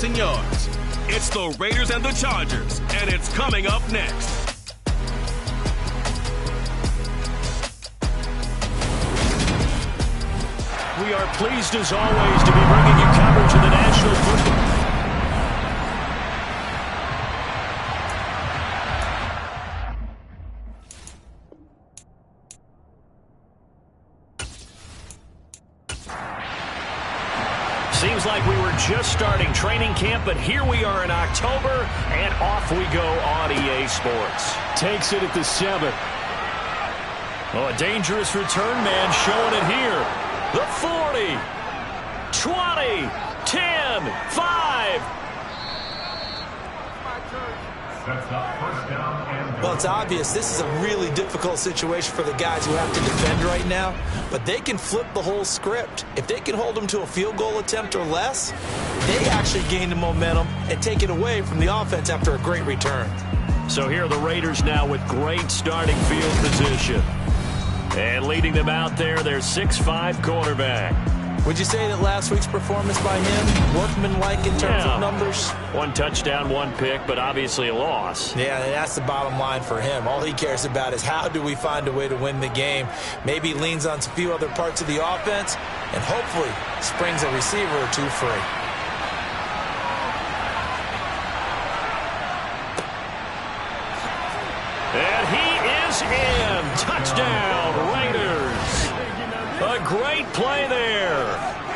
yards. It's the Raiders and the Chargers, and it's coming up next. We are pleased as always to be bringing you coverage of the National Football. Seems like we were just starting training camp, but here we are in October, and off we go on EA Sports. Takes it at the 7. Oh, a dangerous return man showing it here. The 40, 20, 10, 5. Well, it's obvious this is a really difficult situation for the guys who have to defend right now, but they can flip the whole script. If they can hold them to a field goal attempt or less, they actually gain the momentum and take it away from the offense after a great return. So here are the Raiders now with great starting field position. And leading them out there, their 6'5" quarterback. Would you say that last week's performance by him, workmanlike in terms of numbers? 1 touchdown, 1 pick, but obviously a loss. Yeah, that's the bottom line for him. All he cares about is how do we find a way to win the game. Maybe leans on a few other parts of the offense, and hopefully springs a receiver or two free. And he is in. Touchdown, Raiders. A great play there.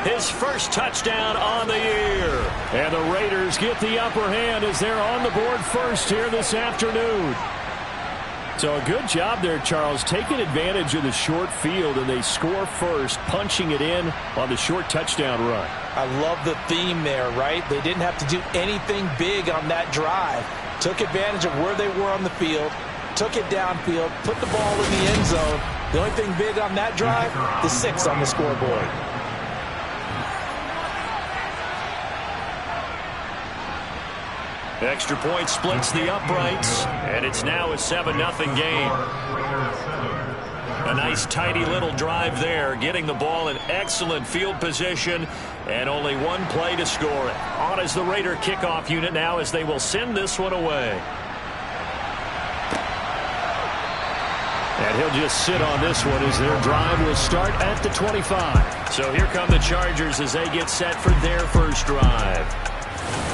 His first touchdown on the year. And the Raiders get the upper hand as they're on the board first here this afternoon. So a good job there, Charles, taking advantage of the short field, and they score first, punching it in on the short touchdown run. I love the theme there, right? They didn't have to do anything big on that drive. Took advantage of where they were on the field, took it downfield, put the ball in the end zone. The only thing big on that drive, the 6 on the scoreboard. Extra point splits the uprights, and it's now a 7-0 game. A nice, tidy little drive there, getting the ball in excellent field position, and only 1 play to score it. On is the Raider kickoff unit now as they will send this one away. And he'll just sit on this one as their drive will start at the 25. So here come the Chargers as they get set for their first drive.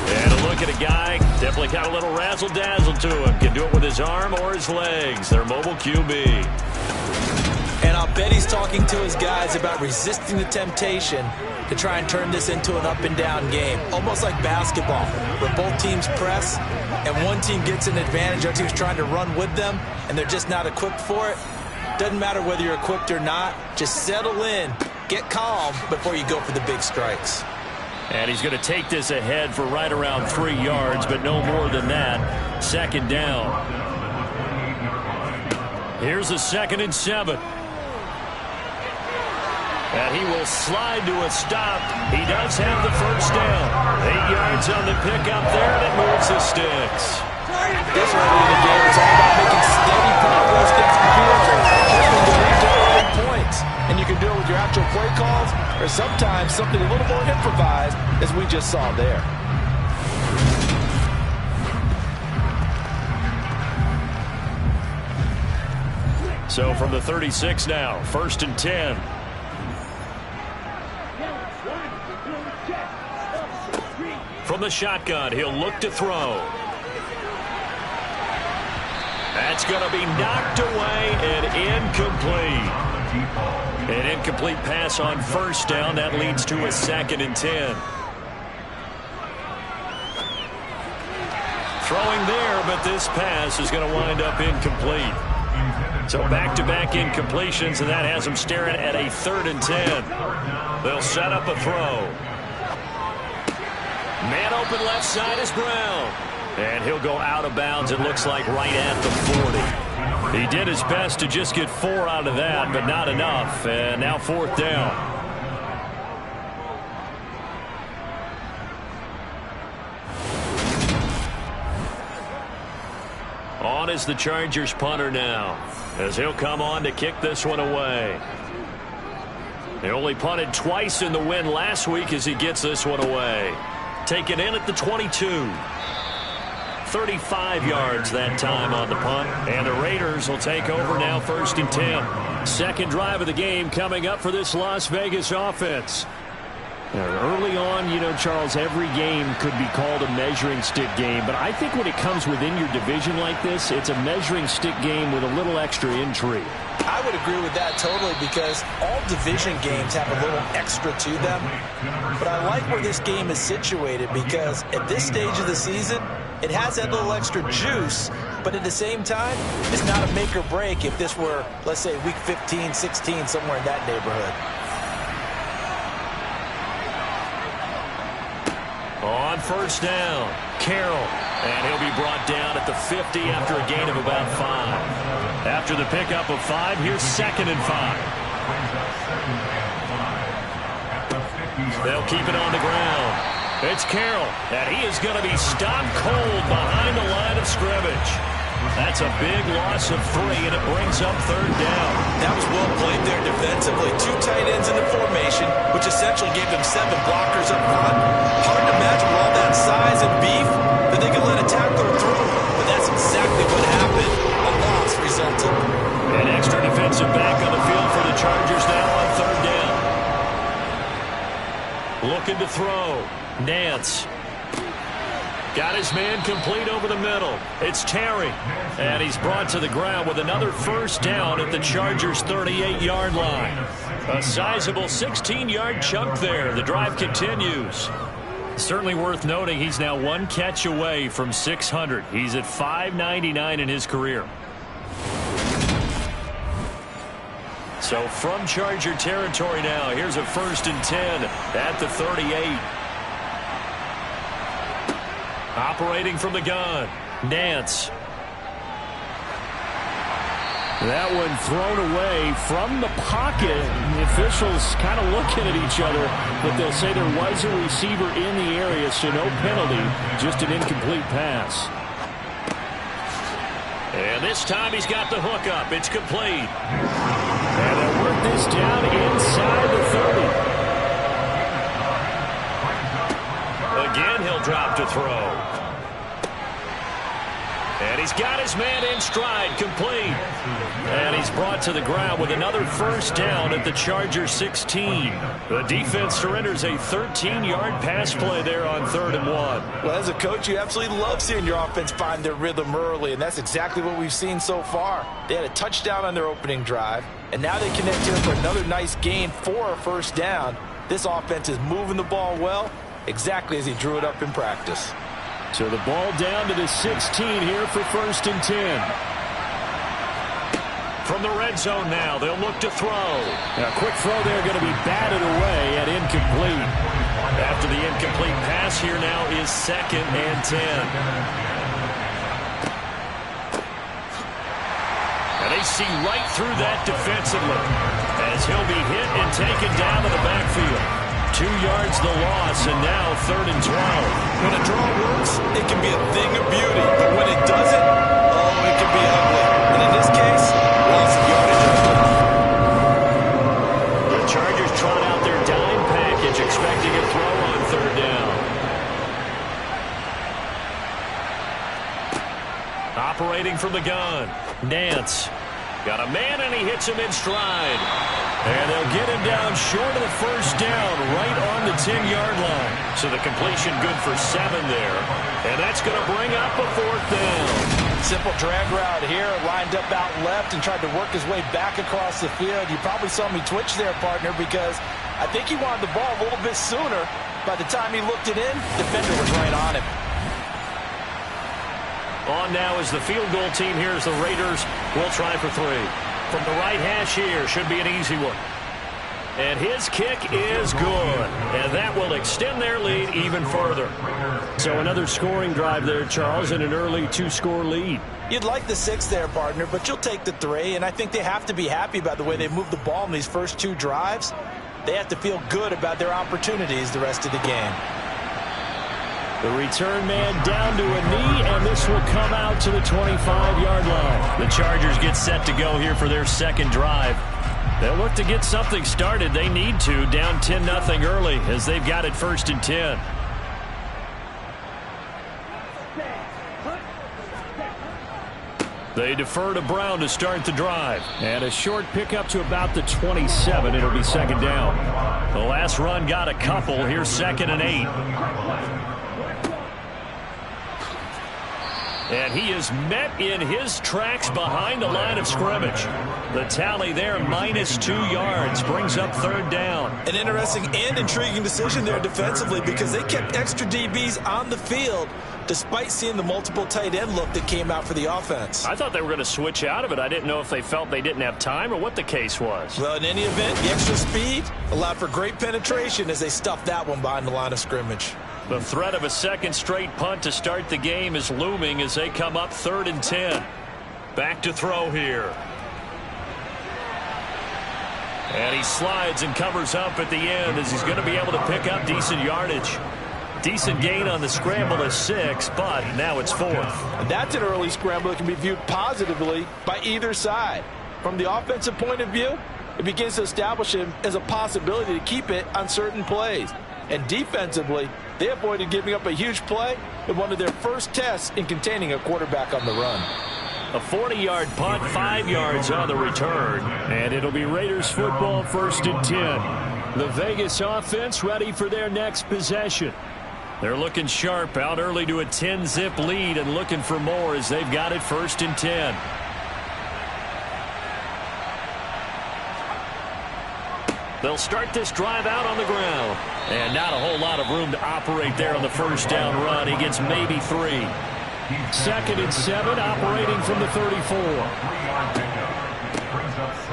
And a look at a guy, definitely got a little razzle-dazzle to him. Can do it with his arm or his legs. Their mobile QB. And I'll bet he's talking to his guys about resisting the temptation to try and turn this into an up-and-down game. Almost like basketball, where both teams press, and one team gets an advantage, the other team's trying to run with them, and they're just not equipped for it. Doesn't matter whether you're equipped or not. Just settle in, get calm before you go for the big strikes. And he's going to take this ahead for right around 3 yards, but no more than that. Second down. Here's a 2nd and 7. And he will slide to a stop. He does have the first down. 8 yards on the pickup there, and it moves the sticks. This early in the game, it's all about making steady progress against the field. Hoping to lead to early points. And you can do it with your actual play calls, or sometimes something a little more improvised, as we just saw there. So from the 36 now, 1st and 10. From the shotgun, he'll look to throw. That's going to be knocked away and incomplete. An incomplete pass on first down. That leads to a 2nd and 10. Throwing there, but this pass is going to wind up incomplete. So back-to-back incompletions, and that has them staring at a 3rd and 10. They'll set up a throw. Man open left side is Brown. And he'll go out of bounds, it looks like, right at the 40. He did his best to just get 4 out of that, but not enough. And now 4th down. On is the Chargers punter now, as he'll come on to kick this one away. They only punted twice in the win last week as he gets this one away. taken in at the 22. 35 yards that time on the punt. And the Raiders will take over now, 1st and 10. Second drive of the game coming up for this Las Vegas offense. Early on, Charles, every game could be called a measuring stick game. But I think when it comes within your division like this, it's a measuring stick game with a little extra intrigue. I would agree with that totally, because all division games have a little extra to them. But I like where this game is situated, because at this stage of the season, it has that little extra juice, but at the same time, it's not a make or break if this were, let's say, week 15, 16, somewhere in that neighborhood. On 1st down, Carroll. And he'll be brought down at the 50 after a gain of about 5. After the pickup of 5, here's 2nd and 5. They'll keep it on the ground. It's Carroll, and he is going to be stopped cold behind the line of scrimmage. That's a big loss of 3, and it brings up 3rd down. That was well played there defensively. 2 tight ends in the formation, which essentially gave them 7 blockers up front. Hard to imagine with all that size and beef that they could let a tackler through. But that's exactly what happened. A loss resulted. An extra defensive back on the field for the Chargers now on 3rd down. Looking to throw. Nance. Got his man complete over the middle. It's Terry. And he's brought to the ground with another 1st down at the Chargers' 38-yard line. A sizable 16-yard chunk there. The drive continues. Certainly worth noting he's now 1 catch away from 600. He's at 599 in his career. So from Charger territory now, here's a 1st and 10 at the 38. Operating from the gun, Nance. That one thrown away from the pocket. The officials kind of looking at each other, but they'll say there was a receiver in the area, so no penalty, just an incomplete pass. And this time he's got the hook up. It's complete. And they'll work this down inside the 30. Again, he'll drop to throw. And he's got his man in stride, complete. And he's brought to the ground with another 1st down at the Chargers' 16. The defense surrenders a 13-yard pass play there on 3rd and 1. Well, as a coach, you absolutely love seeing your offense find their rhythm early, and that's exactly what we've seen so far. They had a touchdown on their opening drive, and now they connect here for another nice gain for a 1st down. This offense is moving the ball well, exactly as he drew it up in practice. So the ball down to the 16 here for 1st and 10. From the red zone now, they'll look to throw. A quick throw there going to be batted away at incomplete. After the incomplete pass, here now is 2nd and 10. And they see right through that defensively as he'll be hit and taken down to the backfield. 2 yards the loss, and now 3rd and 12. When a draw works, it can be a thing of beauty. But when it doesn't, oh, it can be ugly. And in this case, loss of yardage. The Chargers trot out their dime package, expecting a throw on 3rd down. Operating from the gun, Nance. Got a man, and he hits him in stride. And they'll get him down short of the 1st down, right on the 10-yard line. So the completion good for 7 there. And that's going to bring up a 4th down. Simple drag route here, lined up out left and tried to work his way back across the field. You probably saw me twitch there, partner, because I think he wanted the ball a little bit sooner. By the time he looked it in, the defender was right on him. On now is the field goal team here as the Raiders will try for 3. From the right hash here, should be an easy one. And his kick is good. And that will extend their lead even further. So another scoring drive there, Charles, and an early 2-score lead. You'd like the 6 there, partner, but you'll take the 3. And I think they have to be happy about the way they moved the ball in these first 2 drives. They have to feel good about their opportunities the rest of the game. The return man down to a knee, and this will come out to the 25-yard line. The Chargers get set to go here for their 2nd drive. They'll look to get something started. They need to, down 10-0 early as they've got it 1st and 10. They defer to Brown to start the drive. And a short pickup to about the 27. It'll be second down. The last run got a couple. Here's 2nd and 8. And he is met in his tracks behind the line of scrimmage. The tally there, -2 yards, brings up 3rd down. An interesting and intriguing decision there defensively because they kept extra DBs on the field despite seeing the multiple tight end look that came out for the offense. I thought they were going to switch out of it. I didn't know if they felt they didn't have time or what the case was. Well, in any event, the extra speed allowed for great penetration as they stuffed that one behind the line of scrimmage. The threat of a second straight punt to start the game is looming as they come up 3rd and 10. Back to throw here. And he slides and covers up at the end as he's going to be able to pick up decent yardage. Decent gain on the scramble is 6, but now it's 4th. And that's an early scramble that can be viewed positively by either side. From the offensive point of view, it begins to establish him as a possibility to keep it on certain plays. And defensively, they avoided giving up a huge play in one of their first tests in containing a quarterback on the run. A 40-yard punt, 5 yards on the return. And it'll be Raiders football, 1st and 10. The Vegas offense ready for their next possession. They're looking sharp, out early to a 10-zip lead and looking for more as they've got it 1st and 10. They'll start this drive out on the ground. And not a whole lot of room to operate there on the 1st down run. He gets maybe 3. 2nd and 7, operating from the 34.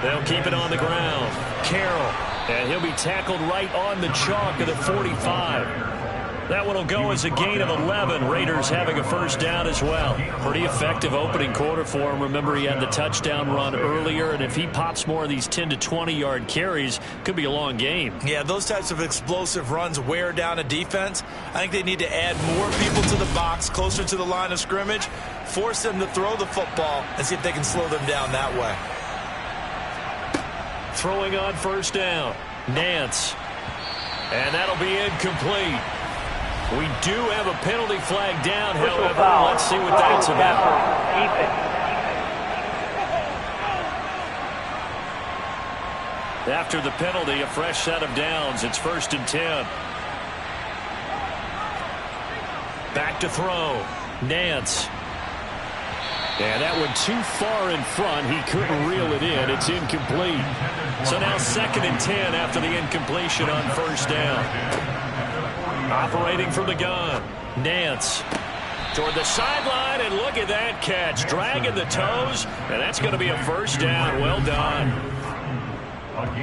They'll keep it on the ground. Carroll, and he'll be tackled right on the chalk of the 45. That one will go as a gain of 11. Raiders having a 1st down as well. Pretty effective opening quarter for him. Remember, he had the touchdown run earlier, and if he pops more of these 10 to 20-yard carries, could be a long game. Yeah, those types of explosive runs wear down a defense. I think they need to add more people to the box, closer to the line of scrimmage, force them to throw the football, and see if they can slow them down that way. Throwing on 1st down. Nance. And that'll be incomplete. We do have a penalty flag down, however. Let's see what that's about. After the penalty, a fresh set of downs. It's 1st and 10. Back to throw. Nance. And that one too far in front. He couldn't reel it in. It's incomplete. So now 2nd and 10 after the incompletion on 1st down. Operating from the gun. Nance toward the sideline, and look at that catch. Dragging the toes, and that's going to be a 1st down. Well done.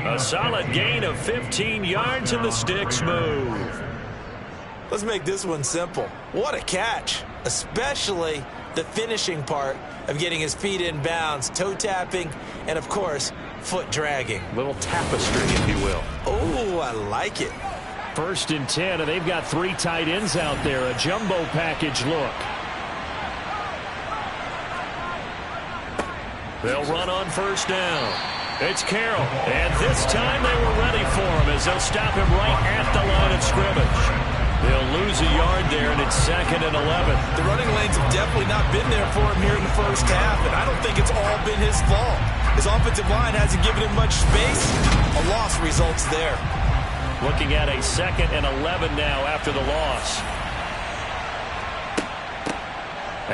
A solid gain of 15 yards, and the sticks move. Let's make this one simple. What a catch, especially the finishing part of getting his feet in bounds, toe tapping, and, of course, foot dragging. Little tapestry, if you will. Oh, I like it. 1st and 10, and they've got 3 tight ends out there. A jumbo package look. They'll run on 1st down. It's Carroll, and this time they were ready for him as they'll stop him right at the line of scrimmage. They'll lose a yard there, and it's 2nd and 11. The running lanes have definitely not been there for him here in the 1st half, and I don't think it's all been his fault. His offensive line hasn't given him much space. A loss results there. Looking at a 2nd and 11 now after the loss.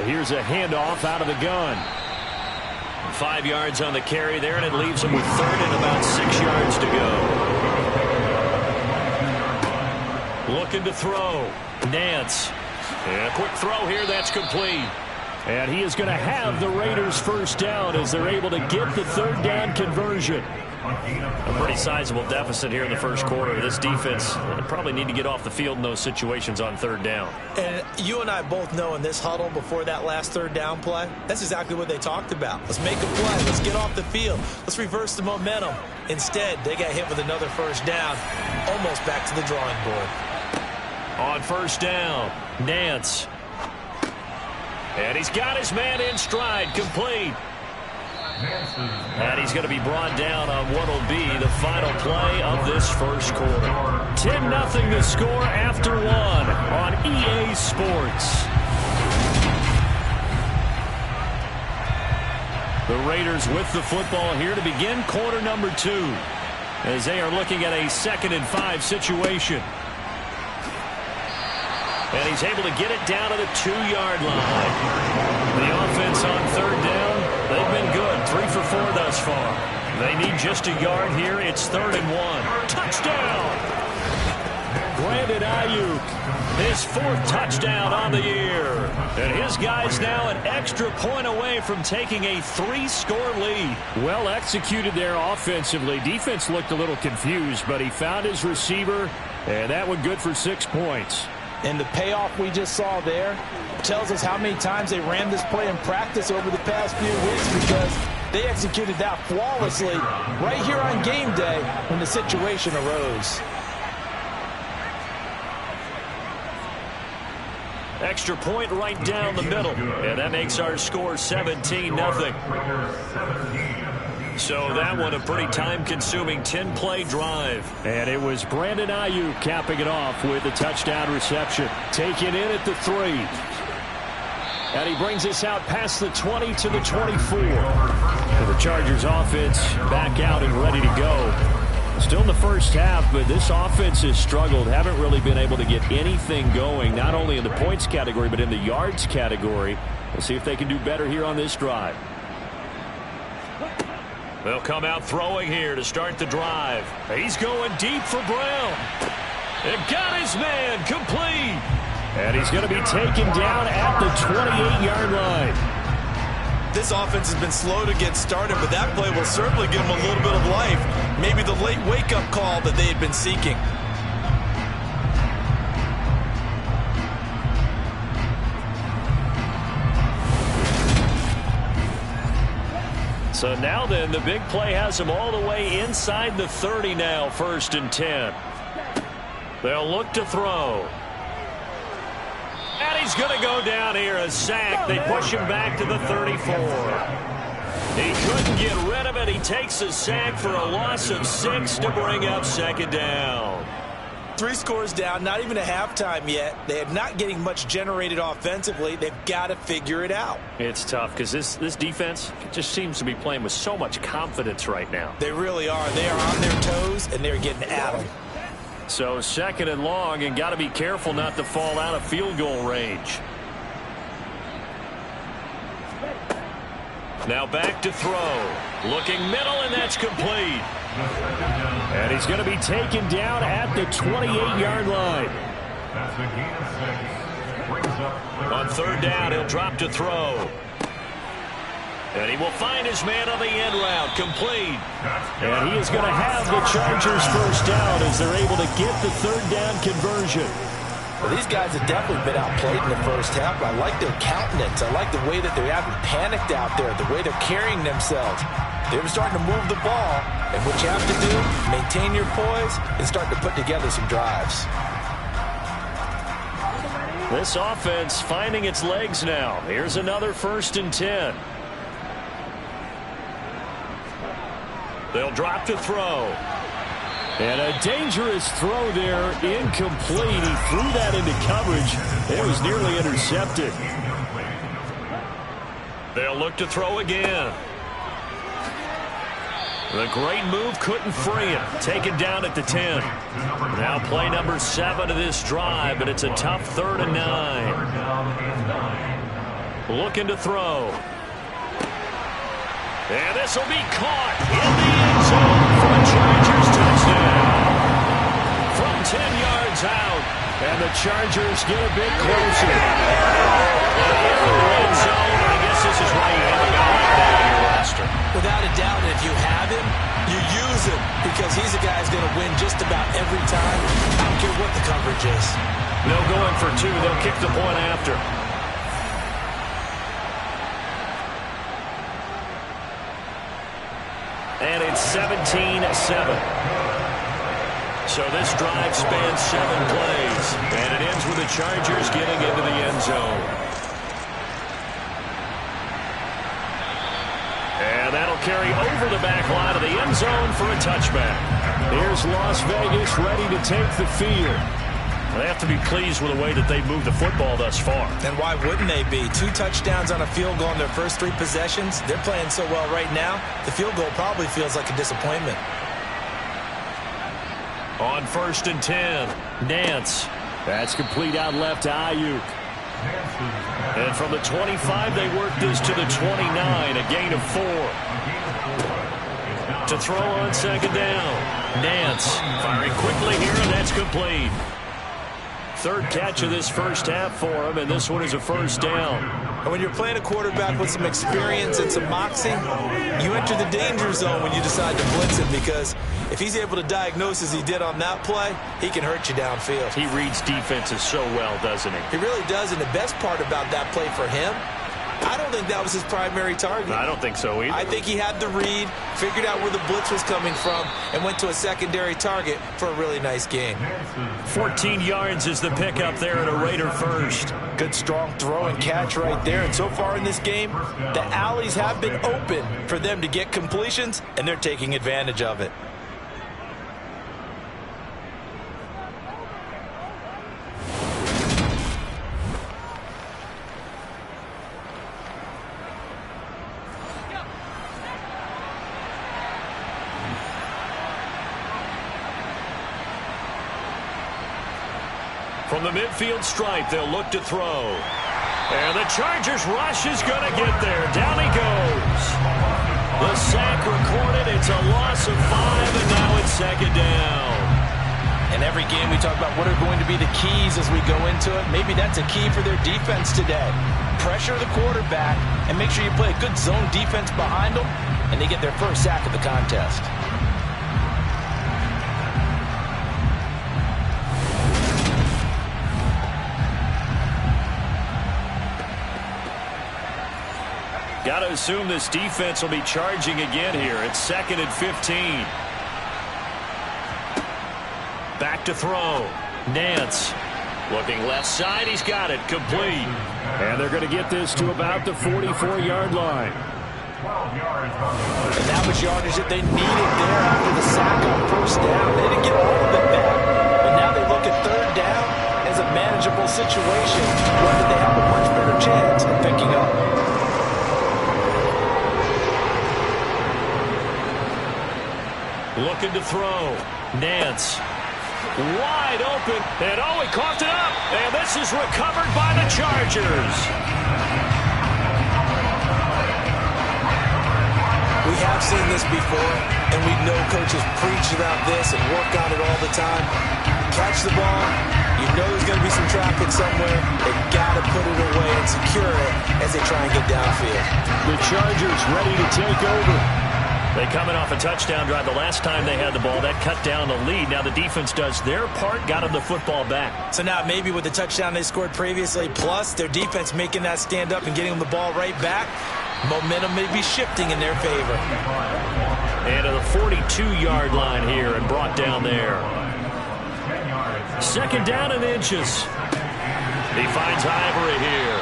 Here's a handoff out of the gun. 5 yards on the carry there, and it leaves him with 3rd and about 6 yards to go. Looking to throw. Nance. And a quick throw here. That's complete. And he is going to have the Raiders' 1st down as they're able to get the 3rd down conversion. A pretty sizable deficit here in the 1st quarter. This defense probably need to get off the field in those situations on 3rd down. And you and I both know in this huddle before that last 3rd down play, that's exactly what they talked about. Let's make a play. Let's get off the field. Let's reverse the momentum. Instead, they got hit with another 1st down, almost back to the drawing board. On 1st down, Nance. And he's got his man in stride, complete. And he's going to be brought down on what will be the final play of this 1st quarter. 10-0 the score after 1 on EA Sports. The Raiders with the football here to begin quarter number 2, as they are looking at a 2nd and 5 situation. And he's able to get it down to the 2-yard line. The offense on 3rd down, they've been good. 3 for 4 thus far. They need just a yard here. It's 3rd and 1. Touchdown! Brandon Ayuk, his 4th touchdown on the year. And his guys now an extra point away from taking a 3-score lead. Well executed there offensively. Defense looked a little confused, but he found his receiver, and that one good for 6 points. And the payoff we just saw there tells us how many times they ran this play in practice over the past few weeks, because they executed that flawlessly right here on game day when the situation arose. Extra point right down the middle. And that makes our score 17-0. So that one a pretty time-consuming 10-play drive. And it was Brandon Ayuk capping it off with a touchdown reception. Taken in at the 3. And he brings us out past the 20 to the 24. And the Chargers offense back out and ready to go. Still in the first half, but this offense has struggled. Haven't really been able to get anything going, not only in the points category, but in the yards category. We'll see if they can do better here on this drive. They'll come out throwing here to start the drive. He's going deep for Brown. And got his man complete. And he's going to be taken down at the 28-yard line. This offense has been slow to get started, but that play will certainly give them a little bit of life. Maybe the late wake-up call that they had been seeking. So now then, the big play has them all the way inside the 30 now, 1st and 10. They'll look to throw. And he's going to go down here, a sack. They push him back to the 34. He couldn't get rid of it. He takes a sack for a loss of 6 to bring up 2nd down. 3 scores down, not even a halftime yet. They are not getting much generated offensively. They've got to figure it out. It's tough because this defense just seems to be playing with so much confidence right now. They really are. They are on their toes, and they're getting at them. So 2nd and long, and got to be careful not to fall out of field goal range. Now back to throw. Looking middle, and that's complete. And he's going to be taken down at the 28-yard line. On 3rd down, he'll drop to throw. And he will find his man on the end route, complete. And he is going to have the Chargers 1st down as they're able to get the 3rd down conversion. Well, these guys have definitely been outplayed in the first half. I like their countenance. I like the way that they haven't panicked out there, the way they're carrying themselves. They're starting to move the ball, and what you have to do, maintain your poise and start to put together some drives. This offense finding its legs now. Here's another 1st and 10. They'll drop to throw. And a dangerous throw there, incomplete. He threw that into coverage. It was nearly intercepted. They'll look to throw again. The great move couldn't free him. Taken down at the 10. Now play number 7 of this drive, but it's a tough 3rd and 9. Looking to throw. And this will be caught in the end zone for a Chargers touchdown. From 10 yards out. And the Chargers get a bit closer. In the red zone, I guess this is why you have a guy like that on your roster. Without a doubt, if you have him, you use him, because he's a guy who's going to win just about every time. I don't care what the coverage is. No going for 2. They'll kick the point after. And it's 17-7. So this drive spans 7 plays. And it ends with the Chargers getting into the end zone. And that'll carry over the back line of the end zone for a touchback. Here's Las Vegas ready to take the field. They have to be pleased with the way that they've moved the football thus far. And why wouldn't they be? 2 touchdowns on a field goal in their first 3 possessions. They're playing so well right now, the field goal probably feels like a disappointment. On 1st and 10, Nance. That's complete out left to Ayuk. And from the 25, they work this to the 29, a gain of 4. To throw on 2nd down. Nance firing quickly here, and that's complete. 3rd catch of this first half for him, and this one is a 1st down. And when you're playing a quarterback with some experience and some moxie, you enter the danger zone when you decide to blitz him, because if he's able to diagnose as he did on that play, he can hurt you downfield. He reads defenses so well, doesn't he? He really does, and the best part about that play for him, I don't think that was his primary target. I don't think so either. I think he had the read, figured out where the blitz was coming from, and went to a secondary target for a really nice gain. 14 yards is the pickup there at a Raider first. Good strong throw and catch right there. And so far in this game, the alleys have been open for them to get completions, and they're taking advantage of it. From the midfield stripe, they'll look to throw. And the Chargers rush is going to get there. Down he goes. The sack recorded. It's a loss of 5, and now it's 2nd down. In every game we talk about what are going to be the keys as we go into it. Maybe that's a key for their defense today. Pressure the quarterback and make sure you play a good zone defense behind them, and they get their first sack of the contest. Got to assume this defense will be charging again here. It's 2nd and 15. Back to throw. Nance looking left side. He's got it. Complete. And they're going to get this to about the 44-yard line. And that was yardage that they needed there after the sack on 1st down. They didn't get all of it back. But now they look at 3rd down as a manageable situation, one that they have a much better chance of picking up. Looking to throw. Nance. Wide open. And oh, he coughed it up. And this is recovered by the Chargers. We have seen this before, and we know coaches preach about this and work on it all the time. Catch the ball. You know there's going to be some traffic somewhere. They've got to put it away and secure it as they try and get downfield. The Chargers ready to take over. They coming off a touchdown drive the last time they had the ball. That cut down the lead. Now the defense does their part, got them the football back. So now maybe with the touchdown they scored previously, plus their defense making that stand up and getting them the ball right back, momentum may be shifting in their favor. And to the 42-yard line here and brought down there. 2nd down and inches. He finds Ivory here.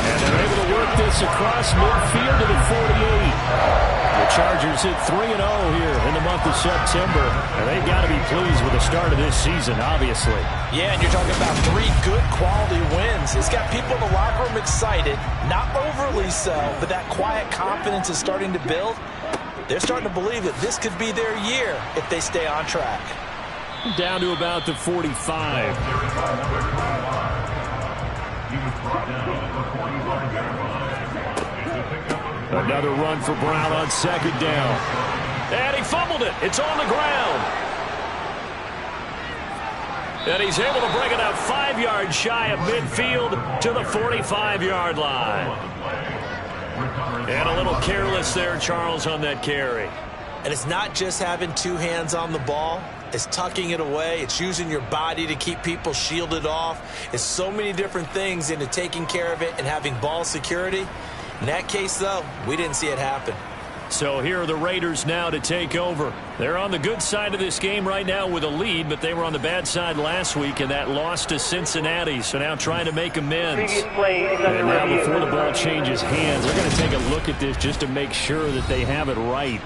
And they're able to work this across midfield to the 48. The Chargers hit 3-0 here in the month of September, and they've got to be pleased with the start of this season, obviously. Yeah, and you're talking about 3 good quality wins. It's got people in the locker room excited, not overly so, but that quiet confidence is starting to build. They're starting to believe that this could be their year if they stay on track. Down to about the 45. Another run for Brown on 2nd down. And he fumbled it. It's on the ground. And he's able to bring it out 5 yards shy of midfield to the 45-yard line. And a little careless there, Charles, on that carry. And it's not just having 2 hands on the ball. It's tucking it away. It's using your body to keep people shielded off. It's so many different things into taking care of it and having ball security. In that case, though, we didn't see it happen. So here are the Raiders now to take over. They're on the good side of this game right now with a lead, but they were on the bad side last week in that loss to Cincinnati. So now trying to make amends. And now before the ball changes hands, they're going to take a look at this just to make sure that they have it right.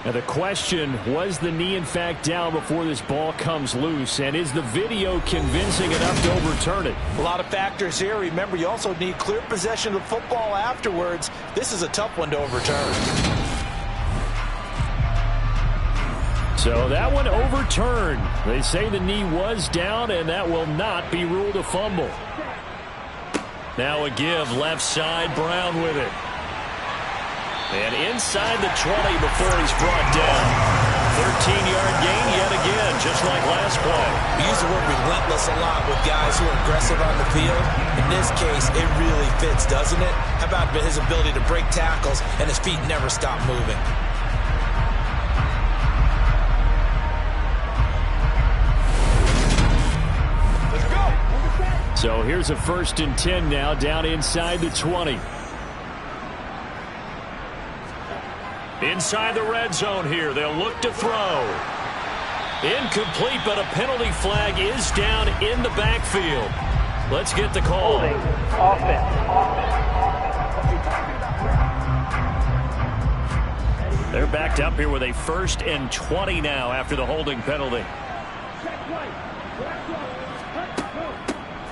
Now the question, was the knee in fact down before this ball comes loose? And is the video convincing enough to overturn it? A lot of factors here. Remember, you also need clear possession of the football afterwards. This is a tough one to overturn. So that one overturned. They say the knee was down, and that will not be ruled a fumble. Now a give, left side, Brown with it. And inside the 20 before he's brought down. 13-yard gain yet again, just like last play. We use the word relentless a lot with guys who are aggressive on the field. In this case, it really fits, doesn't it? How about his ability to break tackles and his feet never stop moving? So here's a 1st and 10 now, down inside the 20. Inside the red zone here, they'll look to throw. Incomplete, but a penalty flag is down in the backfield. Let's get the call. Holding, offense. They're backed up here with a 1st and 20 now after the holding penalty.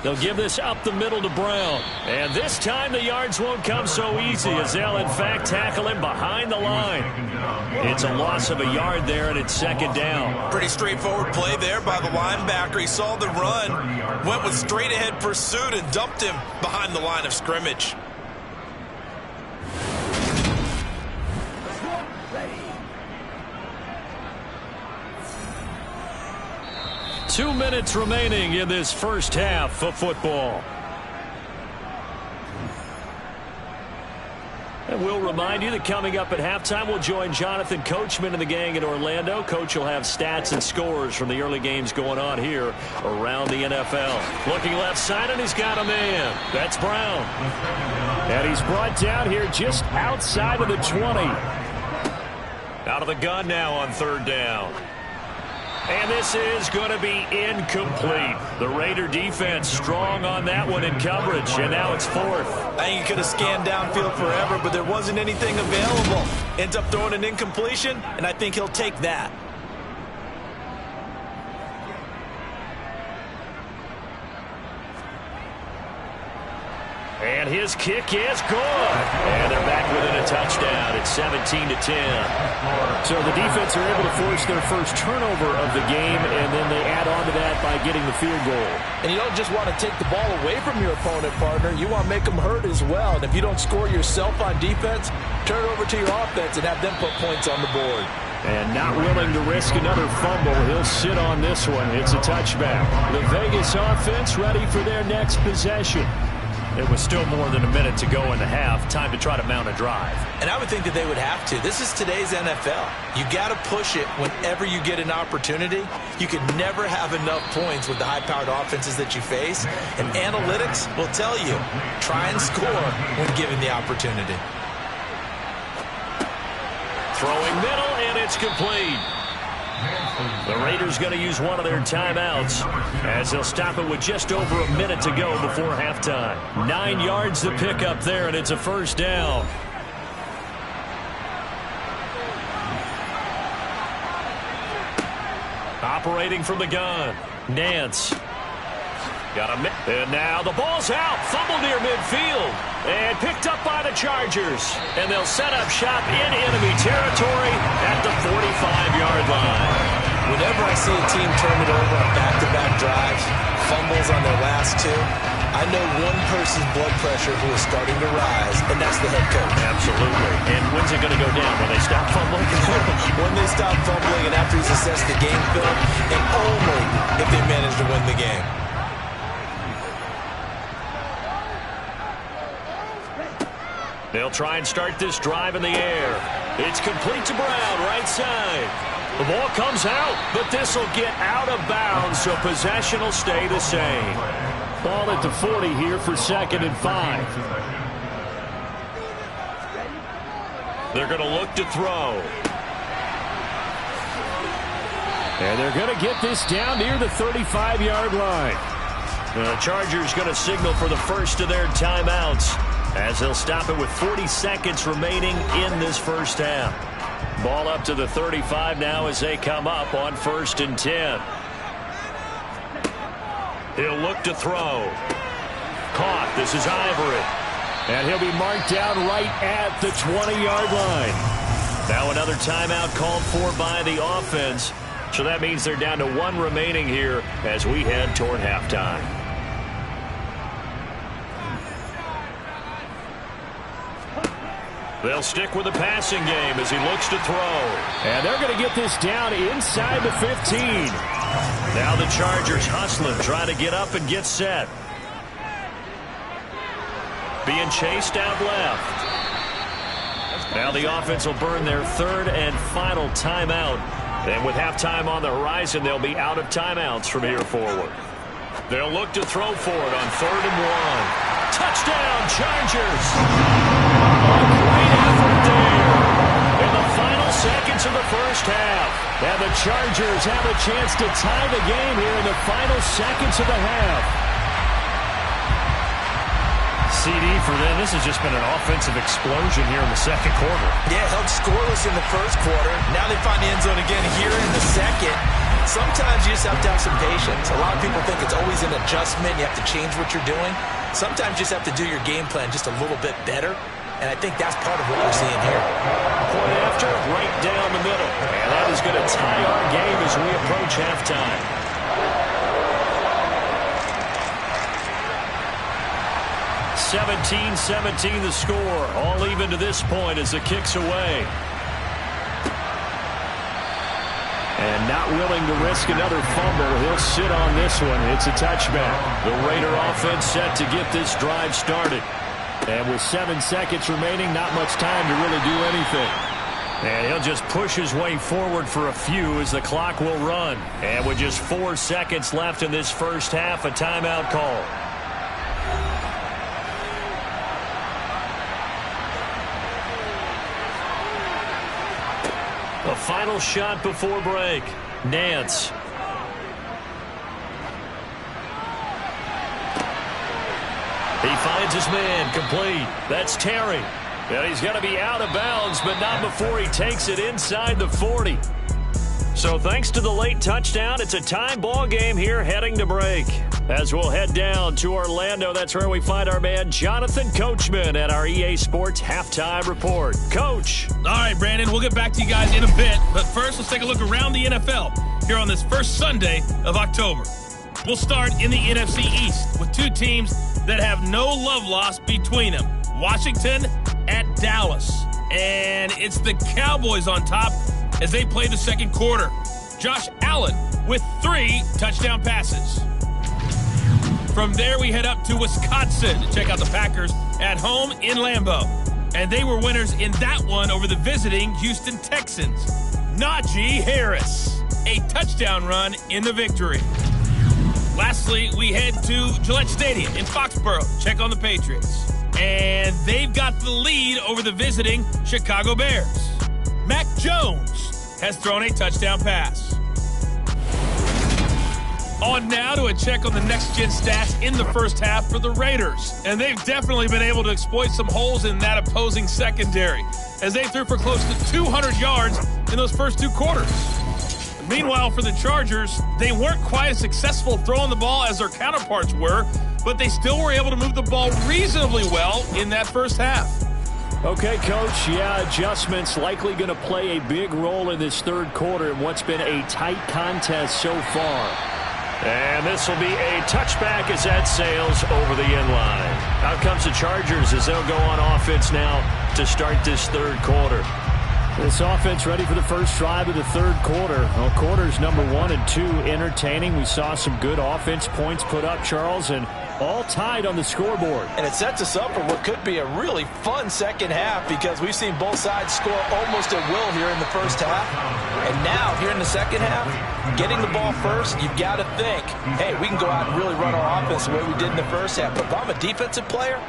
They'll give this up the middle to Brown. And this time the yards won't come so easy as they'll, in fact, tackle him behind the line. It's a loss of a yard there, and it's 2nd down. Pretty straightforward play there by the linebacker. He saw the run, went with straight-ahead pursuit, and dumped him behind the line of scrimmage. 2 minutes remaining in this first half of football. And we'll remind you that coming up at halftime, we'll join Jonathan Coachman and the gang in Orlando. Coach will have stats and scores from the early games going on here around the NFL. Looking left side, and he's got a man. That's Brown. And he's brought down here just outside of the 20. Out of the gun now on 3rd down. And this is going to be incomplete. The Raider defense strong on that one in coverage, and now it's 4th. I think he could have scanned downfield forever, but there wasn't anything available. Ends up throwing an incompletion, and I think he'll take that. And his kick is good. And they're back within a touchdown. It's 17-10. So the defense are able to force their first turnover of the game, and then they add on to that by getting the field goal. And you don't just want to take the ball away from your opponent, partner. You want to make them hurt as well. And if you don't score yourself on defense, turn it over to your offense and have them put points on the board. And not willing to risk another fumble, he'll sit on this one. It's a touchback. The Vegas offense ready for their next possession. It was still more than a minute to go in the half. Time to try to mount a drive. And I would think that they would have to. This is today's NFL. You got to push it whenever you get an opportunity. You can never have enough points with the high-powered offenses that you face. And analytics will tell you, try and score when given the opportunity. Throwing middle, and it's complete. The Raiders going to use one of their timeouts as they'll stop it with just over a minute to go before halftime. 9 yards to pick up there, and it's a 1st down. Operating from the gun, Nance. And now the ball's out. Fumble near midfield. And picked up by the Chargers. And they'll set up shop in enemy territory at the 45-yard line. Whenever I see a team turn it over on back-to-back drives, fumbles on their last 2, I know one person's blood pressure who is starting to rise, and that's the head coach. Absolutely. And when's it going to go down? When they stop fumbling? When they stop fumbling and after he's assessed the game film, and only if they manage to win the game. They'll try and start this drive in the air. It's complete to Brown, right side. The ball comes out, but this will get out of bounds, so possession will stay the same. Ball at the 40 here for 2nd and 5. They're going to look to throw. And they're going to get this down near the 35-yard line. The Chargers going to signal for the first of their timeouts as they'll stop it with 40 seconds remaining in this first half. Ball up to the 35 now as they come up on 1st and 10. He'll look to throw. Caught. This is Ivory. And he'll be marked down right at the 20-yard line. Now another timeout called for by the offense. So that means they're down to 1 remaining here as we head toward halftime. They'll stick with the passing game as he looks to throw. And they're going to get this down inside the 15. Now the Chargers hustling, trying to get up and get set. Being chased out left. Now the offense will burn their 3rd and final timeout. And with halftime on the horizon, they'll be out of timeouts from here forward. They'll look to throw for it on 3rd and 1. Touchdown, Chargers! A great effort there in the final seconds of the first half. And the Chargers have a chance to tie the game here in the final seconds of the half. CD for them, this has just been an offensive explosion here in the second quarter. Yeah, held scoreless in the first quarter. Now they find the end zone again here in the second. Sometimes you just have to have some patience. A lot of people think it's always an adjustment. You have to change what you're doing. Sometimes you just have to do your game plan just a little bit better. And I think that's part of what we're seeing here. Point after, right down the middle. And that is going to tie our game as we approach halftime. 17-17 the score. All even to this point as the kick's away. And not willing to risk another fumble. He'll sit on this one. It's a touchback. The Raider offense set to get this drive started. And with 7 seconds remaining, not much time to really do anything. And he'll just push his way forward for a few as the clock will run. And with just 4 seconds left in this first half, a timeout call. A final shot before break. Nance. He finds his man, complete. That's Terry. And he's going to be out of bounds, but not before he takes it inside the 40. So thanks to the late touchdown, it's a tie ball game here heading to break. As we'll head down to Orlando, that's where we find our man Jonathan Coachman at our EA Sports Halftime Report. Coach. All right, Brandon, we'll get back to you guys in a bit. But first, let's take a look around the NFL here on this first Sunday of October. We'll start in the NFC East with 2 teams that have no love lost between them. Washington at Dallas. And it's the Cowboys on top as they play the second quarter. Josh Allen with 3 touchdown passes. From there, we head up to Wisconsin to check out the Packers at home in Lambeau. And they were winners in that one over the visiting Houston Texans. Najee Harris, a touchdown run in the victory. Lastly, we head to Gillette Stadium in Foxborough. Check on the Patriots. And they've got the lead over the visiting Chicago Bears. Mac Jones has thrown a touchdown pass. On now to a check on the next-gen stats in the first half for the Raiders. And they've definitely been able to exploit some holes in that opposing secondary as they threw for close to 200 yards in those first 2 quarters. Meanwhile, for the Chargers, they weren't quite as successful throwing the ball as their counterparts were, but they still were able to move the ball reasonably well in that first half. Okay, Coach, adjustments likely going to play a big role in this third quarter in what's been a tight contest so far. And this will be a touchback as that sails over the end line. Out comes the Chargers as they'll go on offense now to start this third quarter. This offense ready for the first drive of the third quarter. Well, quarters number 1 and 2 entertaining. We saw some good offense points put up, Charles, and all tied on the scoreboard. And it sets us up for what could be a really fun second half because we've seen both sides score almost at will here in the first half. And now, here in the second half, getting the ball first, you've got to think, hey, we can go out and really run our offense the way we did in the first half. But if I'm a defensive player,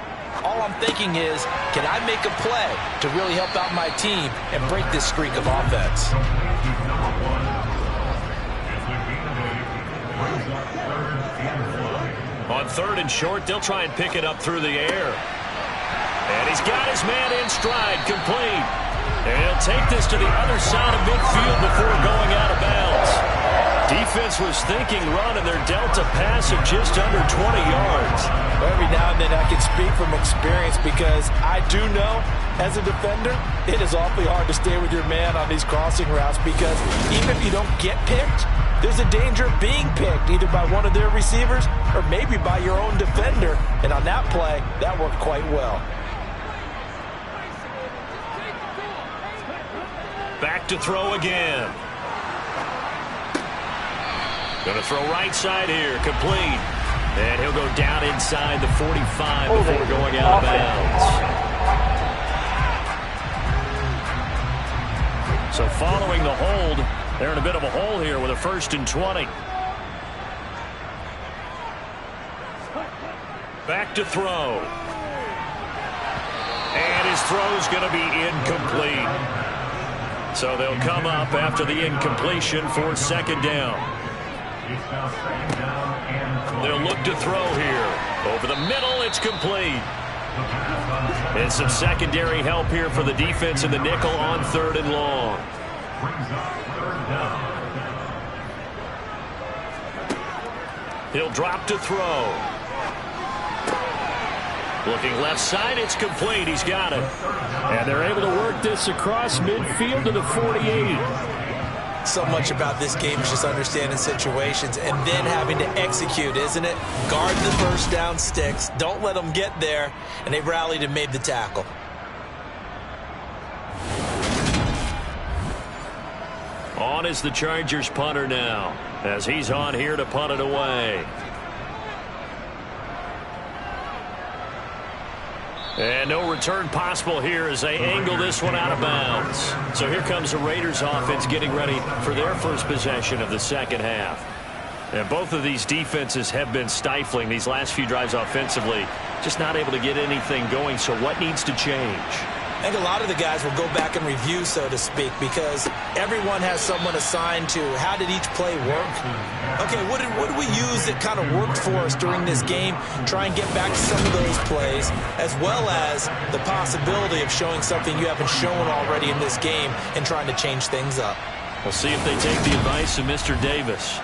all I'm thinking is, can I make a play to really help out my team and break this streak of offense? On 3rd and short, they'll try and pick it up through the air. And he's got his man in stride, complete. And he'll take this to the other side of midfield before going out of bounds. Defense was thinking run, and they're dealt a pass of just under 20 yards. Every now and then I can speak from experience because I do know, as a defender, it is awfully hard to stay with your man on these crossing routes because even if you don't get picked, there's a danger of being picked either by one of their receivers or maybe by your own defender. And on that play, that worked quite well. Back to throw again. Going to throw right side here, complete. And he'll go down inside the 45 before going out of bounds. So following the hold, they're in a bit of a hole here with a 1st and 20. Back to throw. And his throw's going to be incomplete. So they'll come up after the incompletion for 2nd down. They'll look to throw here. Over the middle, it's complete. And some secondary help here for the defense in the nickel on 3rd and long. He'll drop to throw. Looking left side, it's complete. He's got it. And they're able to work this across midfield to the 48. So much about this game is just understanding situations and then having to execute, isn't it? Guard the first down sticks. Don't let them get there. And they rallied and made the tackle. On is the Chargers punter now, as he's on here to punt it away. And no return possible here as they angle this one out of bounds. So here comes the Raiders offense getting ready for their first possession of the 2nd half. And both of these defenses have been stifling these last few drives offensively. Just not able to get anything going. So what needs to change? I think a lot of the guys will go back and review, so to speak, because everyone has someone assigned to how did each play work. Okay, what did we use that kind of worked for us during this game? Try and get back to some of those plays, as well as the possibility of showing something you haven't shown already in this game and trying to change things up. We'll see if they take the advice of Mr. Davis.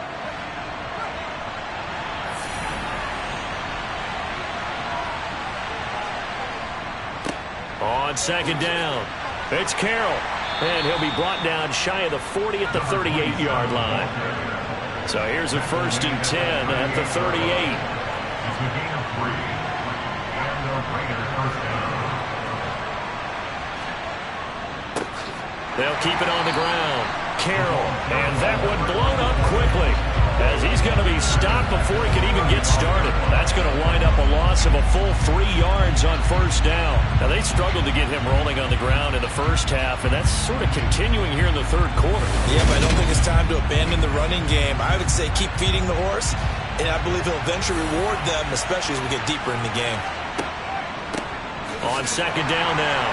On 2nd down, it's Carroll. And he'll be brought down shy of the 40 at the 38-yard line. So here's a 1st and 10 at the 38. They'll keep it on the ground. Carroll, and that one blown up quickly as he's going to be stopped before he can even get started. That's going to wind up a loss of a full 3 yards on 1st down. Now, they struggled to get him rolling on the ground in the 1st half, and that's sort of continuing here in the 3rd quarter. Yeah, but I don't think it's time to abandon the running game. I would say keep feeding the horse, and I believe he'll eventually reward them, especially as we get deeper in the game. On 2nd down now,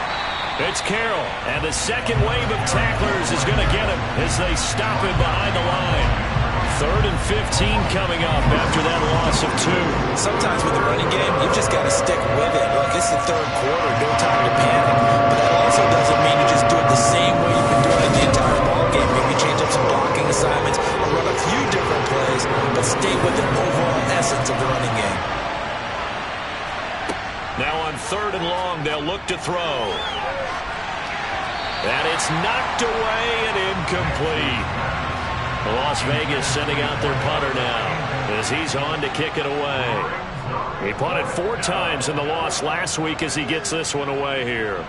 it's Carroll, and the second wave of tacklers is going to get him as they stop him behind the line. 3rd and 15 coming up after that loss of 2. Sometimes with the running game, you've just got to stick with it. Look, it's the 3rd quarter, no time to panic. But that also doesn't mean you just do it the same way you've been doing it the entire ball game. Maybe change up some blocking assignments or run a few different plays, but stay with the overall essence of the running game. Now on 3rd and long, they'll look to throw. And it's knocked away and incomplete. Las Vegas sending out their punter now as he's on to kick it away. He punted 4 times in the loss last week as he gets this one away here.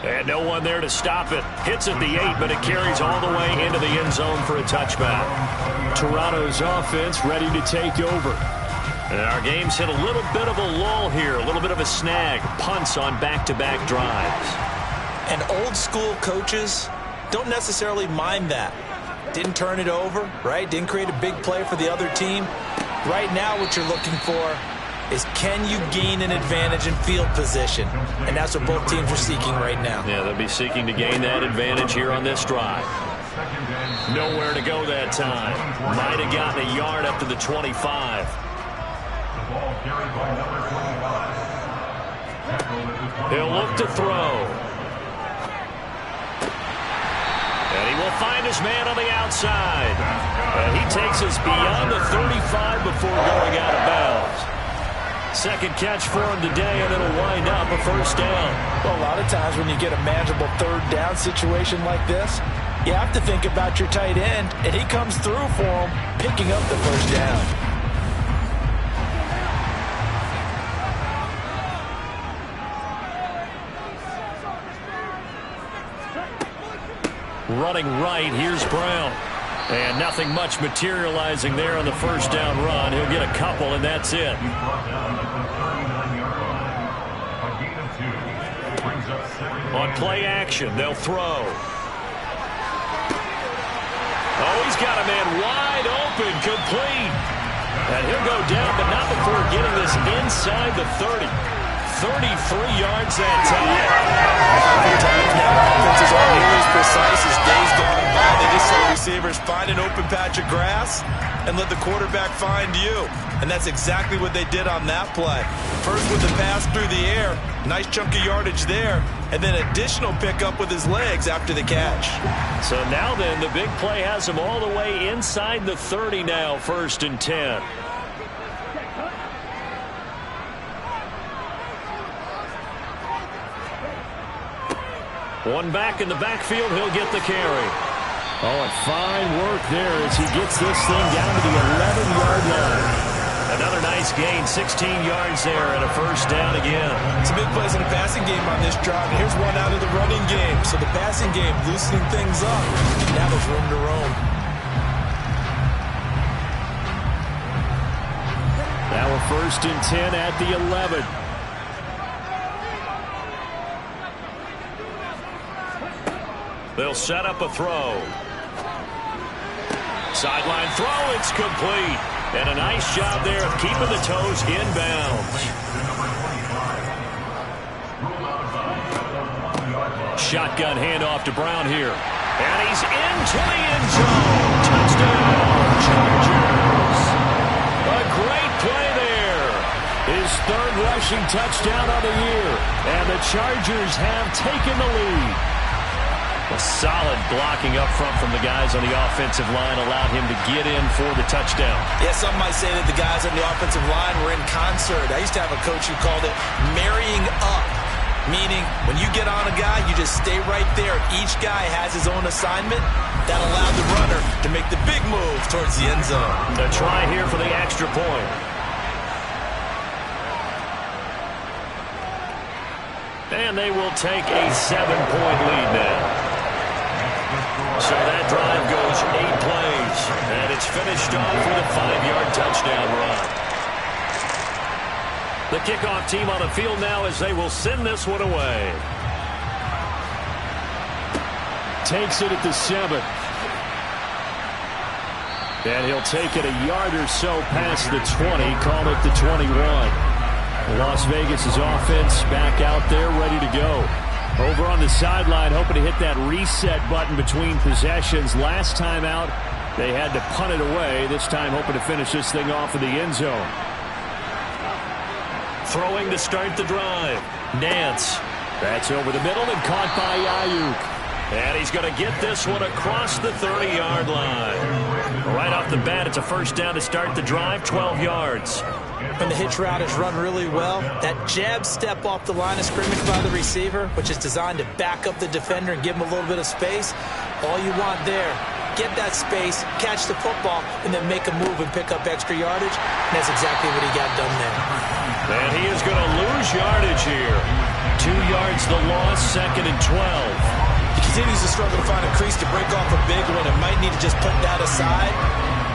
And no one there to stop it. Hits at the 8, but it carries all the way into the end zone for a touchback. Toronto's offense ready to take over. And our game's hit a little bit of a lull here, a little bit of a snag. Punts on back-to-back drives. And old school coaches don't necessarily mind that. Didn't turn it over, right? Didn't create a big play for the other team. Right now what you're looking for is can you gain an advantage in field position? And that's what both teams are seeking right now. Yeah, they'll be seeking to gain that advantage here on this drive. Nowhere to go that time. Might have gotten a yard up to the 25. He'll look to throw. And he will find his man on the outside. And he takes us beyond the 35 before going out of bounds. Second catch for him today, and it'll wind up a first down. Well, a lot of times when you get a manageable third down situation like this, you have to think about your tight end, and he comes through for him, picking up the first down. Running right, here's Brown. And nothing much materializing there on the first down run. He'll get a couple, and that's it. On play action, they'll throw. Oh, he's got a man wide open, complete. And he'll go down, but not before getting this inside the 30. 33 yards that time. Oftentimes now, offenses aren't nearly as precise as days gone by. They just let receivers find an open patch of grass and let the quarterback find you. And that's exactly what they did on that play. First with the pass through the air, nice chunk of yardage there, and then additional pickup with his legs after the catch. So now then, the big play has him all the way inside the 30 now, 1st and 10. One back in the backfield, he'll get the carry. Oh, and fine work there as he gets this thing down to the 11-yard line. Another nice gain, 16 yards there, and a first down again. Some big plays in the passing game on this drive. And here's one out of the running game. So the passing game loosening things up. Now there's room to roam. Now a 1st and 10 at the 11. They'll set up a throw. Sideline throw, it's complete. And a nice job there of keeping the toes inbounds. Shotgun handoff to Brown here. And he's into the end zone. Touchdown, Chargers. A great play there. His 3rd rushing touchdown of the year. And the Chargers have taken the lead. A solid blocking up front from the guys on the offensive line allowed him to get in for the touchdown. Yeah, some might say that the guys on the offensive line were in concert. I used to have a coach who called it marrying up, meaning when you get on a guy, you just stay right there. Each guy has his own assignment. That allowed the runner to make the big move towards the end zone. A try here for the extra point. And they will take a 7-point lead now. So that drive goes 8 plays, and it's finished off with a 5-yard touchdown run. The kickoff team on the field now as they will send this one away. Takes it at the 7. And he'll take it a yard or so past the 20, call it the 21. Las Vegas' offense back out there, ready to go. Over on the sideline, hoping to hit that reset button between possessions. Last time out, they had to punt it away. This time, hoping to finish this thing off in the end zone. Throwing to start the drive. Nance. That's over the middle and caught by Ayuk. And he's going to get this one across the 30-yard line. Right off the bat, it's a first down to start the drive, 12 yards. When the hitch route is run really well, that jab step off the line of scrimmage by the receiver, which is designed to back up the defender and give him a little bit of space, all you want there, get that space, catch the football, and then make a move and pick up extra yardage. And that's exactly what he got done there. And he is going to lose yardage here. 2 yards the loss, 2nd and 12. He continues to struggle to find a crease to break off a big one and might need to just put that aside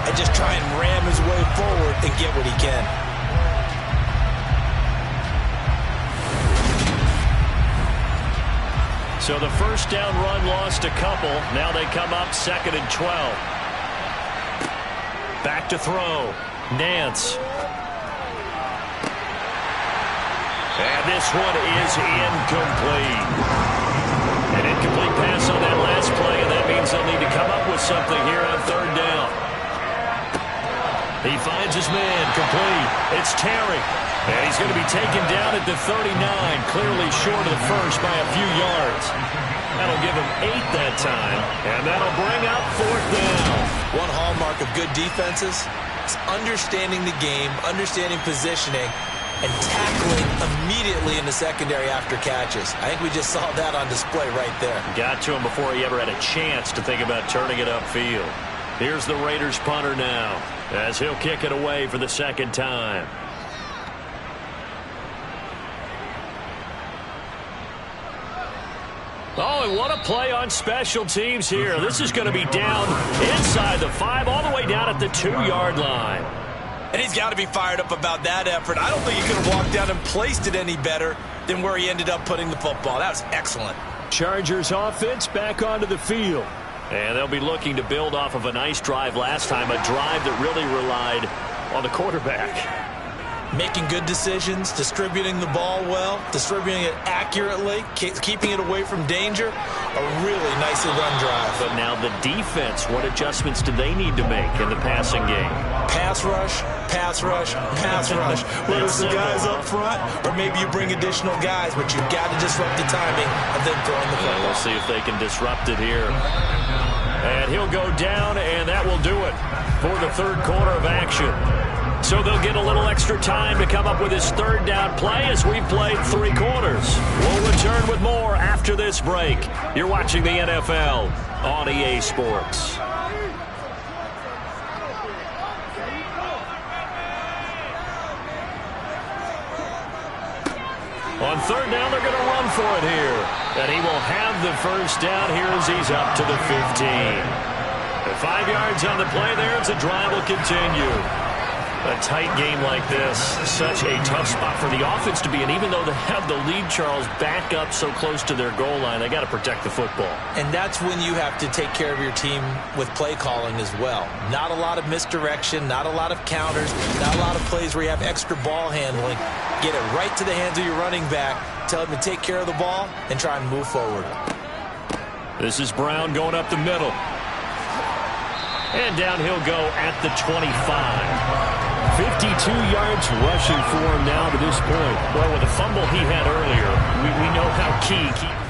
and just try and ram his way forward and get what he can. So the first down run lost a couple. Now they come up 2nd and 12. Back to throw. Nance. And this one is incomplete. An incomplete pass on that last play, and that means they'll need to come up with something here on 3rd down. He finds his man, complete. It's Terry. And he's going to be taken down at the 39, clearly short of the first by a few yards. That'll give him 8 that time, and that'll bring up 4th down. One hallmark of good defenses is understanding the game, understanding positioning, and tackling immediately in the secondary after catches. I think we just saw that on display right there. Got to him before he ever had a chance to think about turning it upfield. Here's the Raiders punter now, as he'll kick it away for the 2nd time. Oh, and what a play on special teams here. This is going to be down inside the 5, all the way down at the 2-yard line. And he's got to be fired up about that effort. I don't think he could have walked down and placed it any better than where he ended up putting the football. That was excellent. Chargers offense back onto the field. And they'll be looking to build off of a nice drive last time, a drive that really relied on the quarterback. Making good decisions, distributing the ball well, distributing it accurately, keeping it away from danger. A really nicely run drive. But now the defense, what adjustments do they need to make in the passing game? Pass rush, pass rush, pass rush. Whether it's the guys up front or maybe you bring additional guys, but you've got to disrupt the timing of them throwing the football. We'll see if they can disrupt it here. And he'll go down, and that will do it for the 3rd quarter of action. So they'll get a little extra time to come up with his 3rd down play as we've played 3 quarters. We'll return with more after this break. You're watching the NFL on EA Sports. On 3rd down, they're going to run for it here. And he will have the 1st down here as he's up to the 15. And 5 yards on the play there as the drive will continue. A tight game like this, such a tough spot for the offense to be in. Even though they have the lead, Charles, back up so close to their goal line, they got to protect the football. And that's when you have to take care of your team with play calling as well. Not a lot of misdirection, not a lot of counters, not a lot of plays where you have extra ball handling. Get it right to the hands of your running back, tell him to take care of the ball, and try and move forward. This is Brown going up the middle. And down he'll go at the 25. 52 yards rushing for him now to this point. Well, with the fumble he had earlier, we know how key.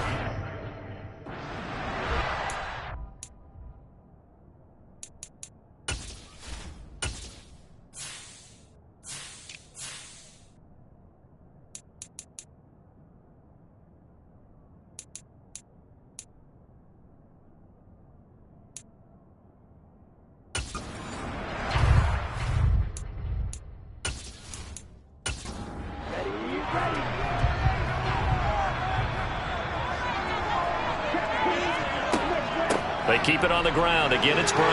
They keep it on the ground. Again, it's Brown.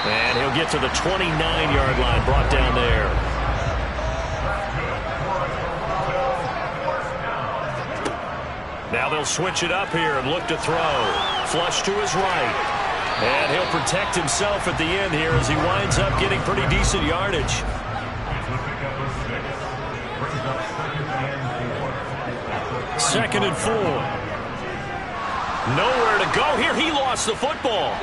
And he'll get to the 29-yard line, brought down there. Now they'll switch it up here and look to throw. Flush to his right. And he'll protect himself at the end here as he winds up getting pretty decent yardage. Second and 4. Nowhere to go here. He lost the football.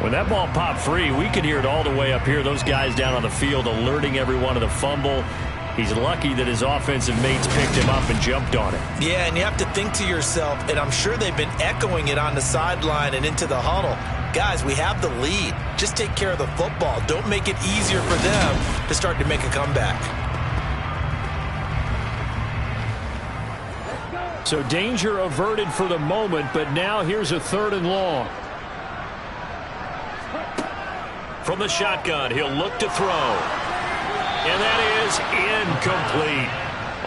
When that ball popped free, we could hear it all the way up here. Those guys down on the field alerting everyone of the fumble. He's lucky that his offensive mates picked him up and jumped on it. Yeah, and you have to think to yourself, and I'm sure they've been echoing it on the sideline and into the huddle. Guys, we have the lead. Just take care of the football. Don't make it easier for them to start to make a comeback. So danger averted for the moment, but now here's a 3rd and long. From the shotgun, he'll look to throw. And that is incomplete.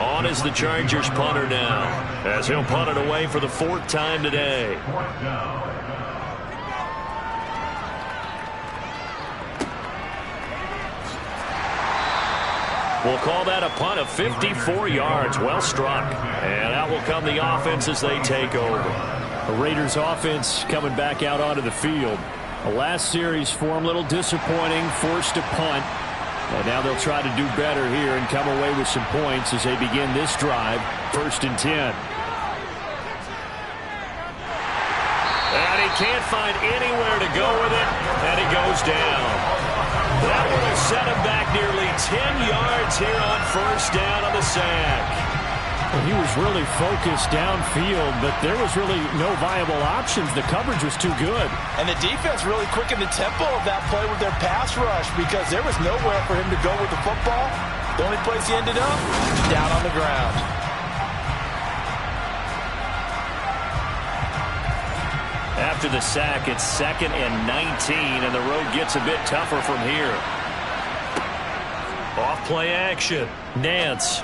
On is the Chargers punter now, as he'll punt it away for the 4th time today. We'll call that a punt of 54 yards. Well struck. And out will come the offense as they take over. The Raiders offense coming back out onto the field. The last series for them, a little disappointing, forced to punt. And now they'll try to do better here and come away with some points as they begin this drive. 1st and 10. And he can't find anywhere to go with it, and he goes down. That one will set him back nearly 10 yards here on first down on the sack. Well, he was really focused downfield, but there was really no viable options. The coverage was too good. And the defense really quickened the tempo of that play with their pass rush because there was nowhere for him to go with the football. The only place he ended up, down on the ground. After the sack, it's 2nd and 19, and the road gets a bit tougher from here. Off-play action. Nance.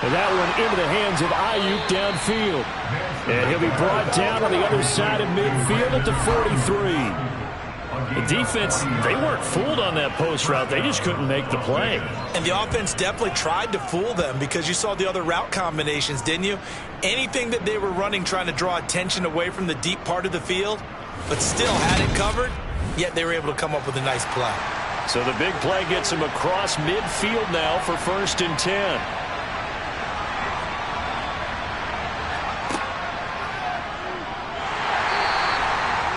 And that one into the hands of Aiyuk downfield. And he'll be brought down on the other side of midfield at the 43. The defense, they weren't fooled on that post route. They just couldn't make the play. And the offense definitely tried to fool them because you saw the other route combinations, didn't you? Anything that they were running trying to draw attention away from the deep part of the field, but still had it covered, yet they were able to come up with a nice play. So the big play gets him across midfield now for 1st and 10.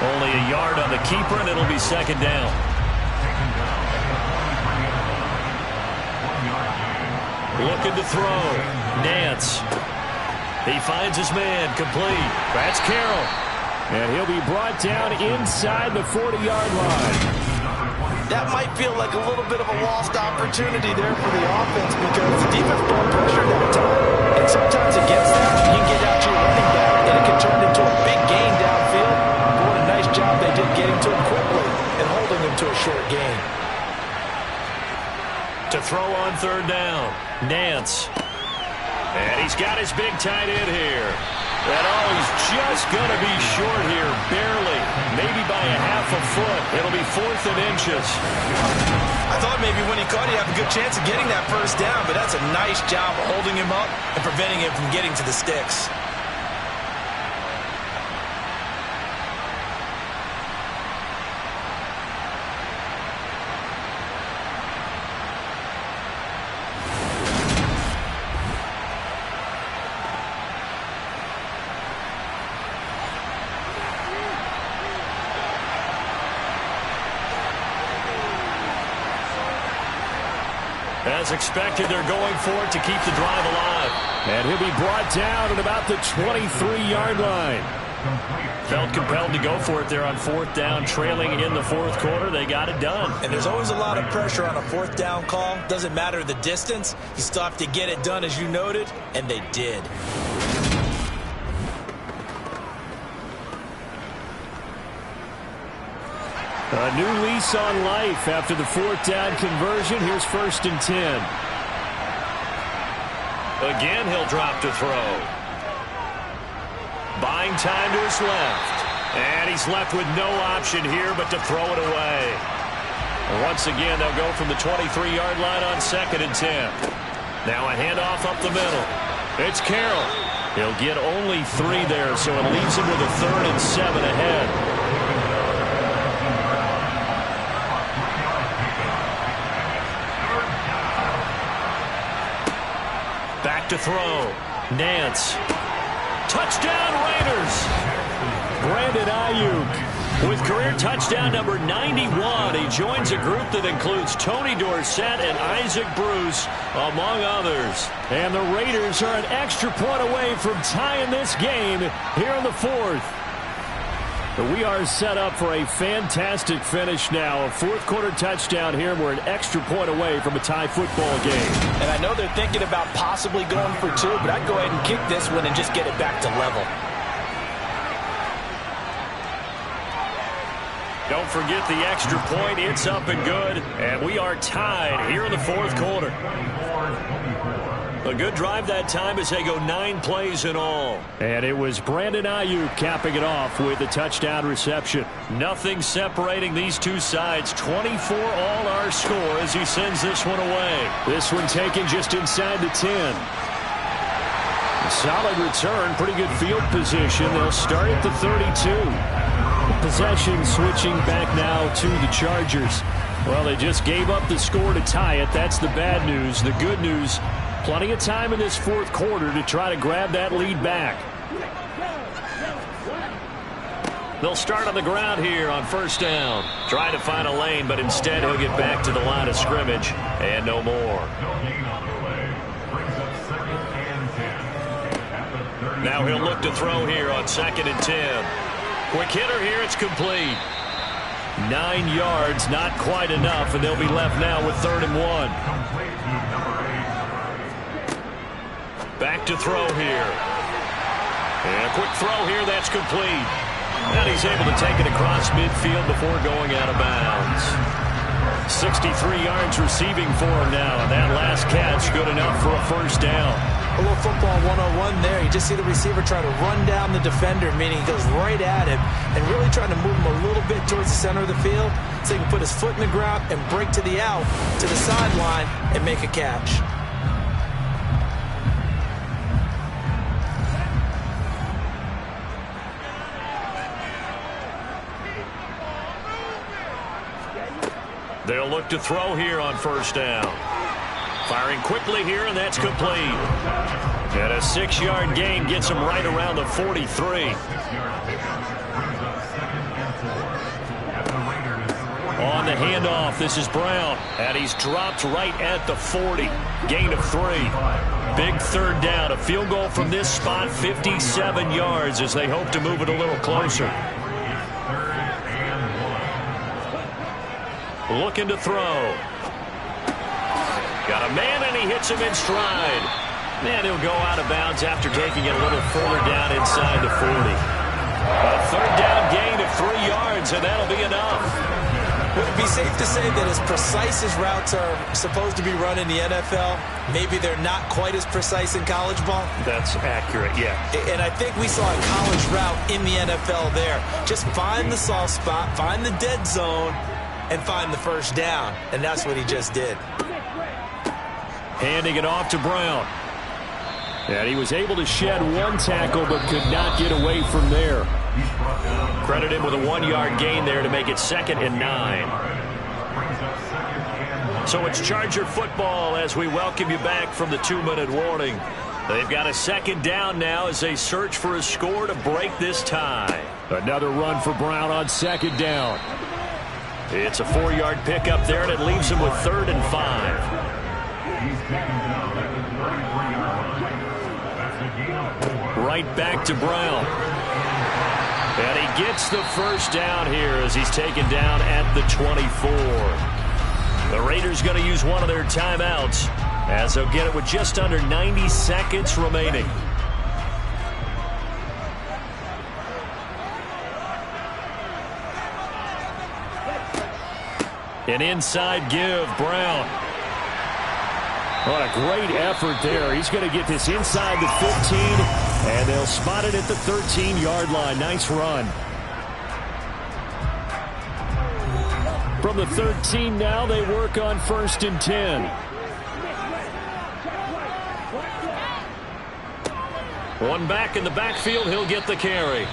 Only a yard on the keeper, and it'll be 2nd down. Looking to throw. Nance. He finds his man. Complete. That's Carroll. And he'll be brought down inside the 40-yard line. That might feel like a little bit of a lost opportunity there for the offense because the defense brought pressure that time. And sometimes against that, you can get out to your running back, and it can turn into a big gain downfield. What a nice job they did getting to him quickly and holding him to a short gain. To throw on 3rd down. Nance. And he's got his big tight end here. And he's just going to be short here, barely. Maybe by a half a foot. It'll be 4th and inches. I thought maybe when he caught, he'd have a good chance of getting that first down, but that's a nice job of holding him up and preventing him from getting to the sticks. As expected, they're going for it to keep the drive alive. And he'll be brought down at about the 23-yard line. Felt compelled to go for it there on 4th down, trailing in the 4th quarter. They got it done. And there's always a lot of pressure on a 4th down call. Doesn't matter the distance. You still have to get it done, as you noted, and they did. A new lease on life after the 4th down conversion. Here's 1st and 10. Again, he'll drop to throw. Buying time to his left. And he's left with no option here but to throw it away. Once again, they'll go from the 23-yard line on 2nd and 10. Now a handoff up the middle. It's Carroll. He'll get only 3 there, so it leaves him with a 3rd and 7 ahead. Back to throw. Nance. Touchdown, Raiders. Brandon Aiyuk with career touchdown number 91. He joins a group that includes Tony Dorsett and Isaac Bruce, among others. And the Raiders are an extra point away from tying this game here in the 4th. But we are set up for a fantastic finish now. A 4th quarter touchdown here, and we're an extra point away from a tie football game. And I know they're thinking about possibly going for 2, but I'd go ahead and kick this one and just get it back to level. Don't forget the extra point. It's up and good. And we are tied here in the 4th quarter. A good drive that time as they go 9 plays in all. And it was Brandon Aiyuk capping it off with a touchdown reception. Nothing separating these two sides. 24 all our score as he sends this one away. This one taken just inside the 10. A solid return, pretty good field position. They'll start at the 32. Possession switching back now to the Chargers. Well, they just gave up the score to tie it. That's the bad news. The good news, plenty of time in this 4th quarter to try to grab that lead back. They'll start on the ground here on first down. Trying to find a lane, but instead he'll get back to the line of scrimmage and no more. Now he'll look to throw here on 2nd and 10. Quick hitter here, it's complete. 9 yards, not quite enough, and they'll be left now with 3rd and 1. Back to throw here. And a quick throw here, that's complete. And he's able to take it across midfield before going out of bounds. 63 yards receiving for him now, and that last catch good enough for a first down. A little football 101 there. You just see the receiver try to run down the defender, meaning he goes right at him and really trying to move him a little bit towards the center of the field so he can put his foot in the ground and break to the out, to the sideline, and make a catch. They'll look to throw here on first down. Firing quickly here, and that's complete. And a 6-yard gain gets him right around the 43. On the handoff, this is Brown. And he's dropped right at the 40. Gain of 3. Big 3rd down. A field goal from this spot, 57 yards as they hope to move it a little closer. Looking to throw. Got a man, and he hits him in stride. And he'll go out of bounds after taking it a little further down inside the 40. A 3rd down gain of 3 yards, and that'll be enough. Would it be safe to say that as precise as routes are supposed to be run in the NFL, maybe they're not quite as precise in college ball? That's accurate, yeah. And I think we saw a college route in the NFL there. Just find the soft spot, find the dead zone, and find the first down. And that's what he just did. Handing it off to Brown. And he was able to shed 1 tackle but could not get away from there. Credit him with a 1-yard gain there to make it 2nd and 9. So it's Charger football as we welcome you back from the 2-minute warning. They've got a 2nd down now as they search for a score to break this tie. Another run for Brown on 2nd down. It's a 4-yard pickup there, and it leaves him with 3rd and 5. Right back to Brown. And he gets the first down here as he's taken down at the 24. The Raiders going to use one of their timeouts as they'll get it with just under 90 seconds remaining. An inside give, Brown. What a great effort there. He's going to get this inside the 15, and they'll spot it at the 13-yard line. Nice run. From the 13 now, they work on 1st and 10. One back in the backfield, he'll get the carry.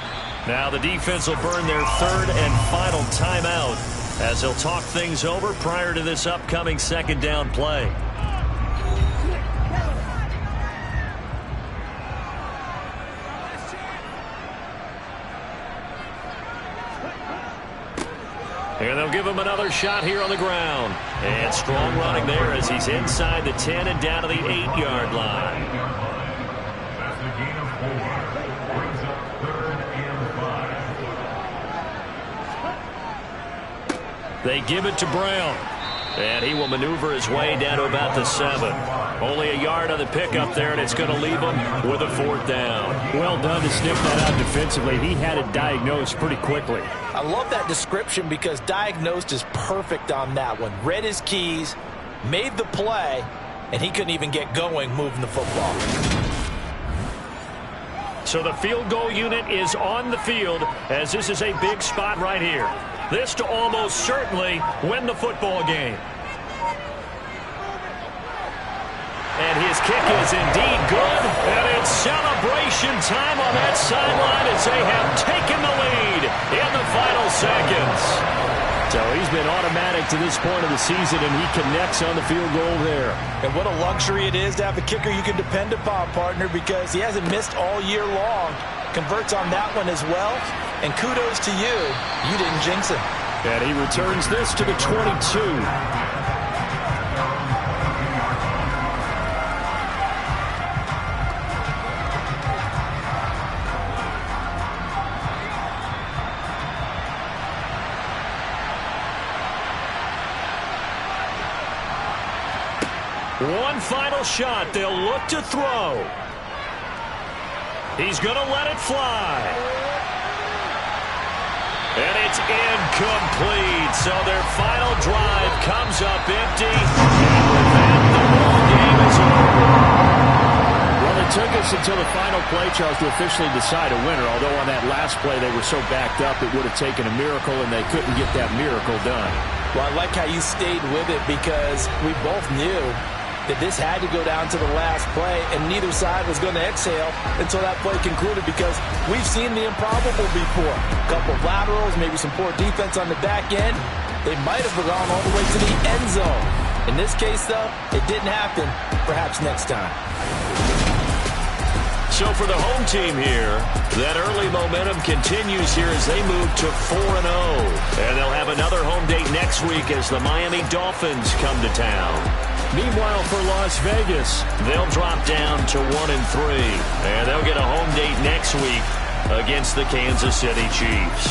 Now the defense will burn their 3rd and final timeout as they'll talk things over prior to this upcoming 2nd down play. And they'll give him another shot here on the ground. And strong running there as he's inside the 10 and down to the 8-yard line. They give it to Brown. And he will maneuver his way down to about the 7. Only a yard on the pickup there, and it's going to leave him with a 4th down. Well done to sniff that out defensively. He had it diagnosed pretty quickly. I love that description because diagnosed is perfect on that one. Read his keys, made the play, and he couldn't even get going moving the football. So the field goal unit is on the field as this is a big spot right here. This to almost certainly win the football game. And his kick is indeed good. And it's celebration time on that sideline as they have taken the lead in the final seconds. So he's been automatic to this point of the season, and he connects on the field goal there. And what a luxury it is to have a kicker you can depend upon, partner, because he hasn't missed all year long. Converts on that one as well. And kudos to you. You didn't jinx him. And he returns this to the 22. One final shot. They'll look to throw. He's going to let it fly. And it's incomplete. So their final drive comes up empty. And with that, the ball game is over. Well, it took us until the final play, Charles, to officially decide a winner. Although on that last play they were so backed up it would have taken a miracle, and they couldn't get that miracle done. Well, I like how you stayed with it because we both knew that this had to go down to the last play, and neither side was going to exhale until that play concluded because we've seen the improbable before. A couple of laterals, maybe some poor defense on the back end. They might have gone all the way to the end zone. In this case, though, it didn't happen. Perhaps next time. So for the home team here, that early momentum continues here as they move to 4-0. And they'll have another home date next week as the Miami Dolphins come to town. Meanwhile, for Las Vegas, they'll drop down to 1-3. And they'll get a home date next week against the Kansas City Chiefs.